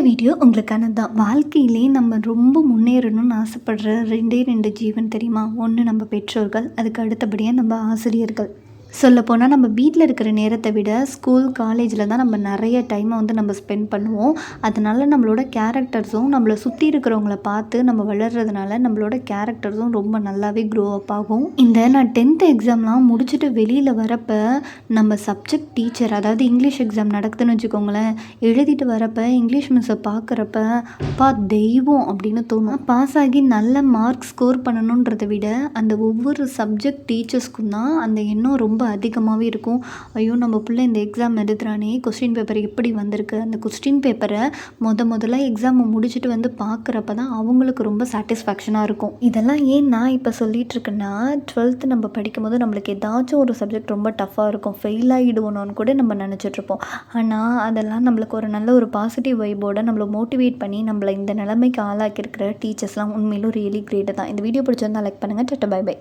Video உங்களுக்கானது தான். வாழ்க்கையிலே நம்ம ரொம்ப முன்னேறணும்னு ஆசைப்படுற 2 ஜீவன் தெரியுமா? ஒன்று நம்ம பெற்றோர்கள், அதுக்கு அடுத்தபடியாக நம்ம ஆசிரியர்கள். சொல்லப்போனால் நம்ம வீட்டில் இருக்கிற நேரத்தை விட ஸ்கூல், காலேஜில் தான் நம்ம நிறைய டைமை நம்ம ஸ்பெண்ட் பண்ணுவோம். அதனால நம்மளோட கேரக்டர்ஸும் நம்மளை சுற்றி இருக்கிறவங்கள பார்த்து நம்ம வளர்கிறதுனால நம்மளோட கேரக்டர்ஸும் ரொம்ப நல்லாவே க்ரோ அப் ஆகும். நான் 10th எக்ஸாம்லாம் முடிச்சுட்டு வெளியில் வரப்போ நம்ம சப்ஜெக்ட் டீச்சர், அதாவது இங்கிலீஷ் எக்ஸாம் நடக்குதுன்னு வச்சுக்கோங்களேன், எழுதிட்டு வரப்போ இங்கிலீஷ் மிஸ்ஸை பார்க்குறப்ப அப்பா தெய்வம் அப்படின்னு தோணும். பாஸ் ஆகி நல்ல மார்க் ஸ்கோர் பண்ணணுன்றதை விட அந்த ஒவ்வொரு சப்ஜெக்ட் டீச்சர்ஸ்க்கும் தான் அந்த எண்ணம் ரொம்ப அதிகமாகவே இருக்கும். ஐயோ நம்ம பிள்ளை இந்த எக்ஸாம் எழுதுறானே, கொஸ்டின் பேப்பர் எப்படி வந்திருக்கு, அந்த கொஸ்டின் பேப்பரை முதல்ல எக்ஸாமை முடிச்சுட்டு பார்க்குறப்ப தான் அவங்களுக்கு ரொம்ப சாட்டிஸ்ஃபேக்ஷனாக இருக்கும். இதெல்லாம் ஏன் நான் இப்போ சொல்லிகிட்ருக்கேன்னா, 12th நம்ம படிக்கும்போது நம்மளுக்கு ஏதாச்சும் ஒரு சப்ஜெக்ட் ரொம்ப டஃப்பாக இருக்கும், ஃபெயில் ஆகிடுவோன்னு கூட நம்ம நினச்சிட்ருப்போம். ஆனால் அதெல்லாம் நம்மளுக்கு ஒரு நல்ல ஒரு பாசிட்டிவ் வைபோட நம்மளை மோட்டிவேட் பண்ணி நம்மளை இந்த நிலைமைக்கு ஆளாக்கியிருக்கிற டீச்சர்ஸ்லாம் உண்மையிலும் ரியலி கிரேட்டு தான். இந்த வீடியோ பிடிச்சிருந்தால் லைக் பண்ணுங்கள். Bye by.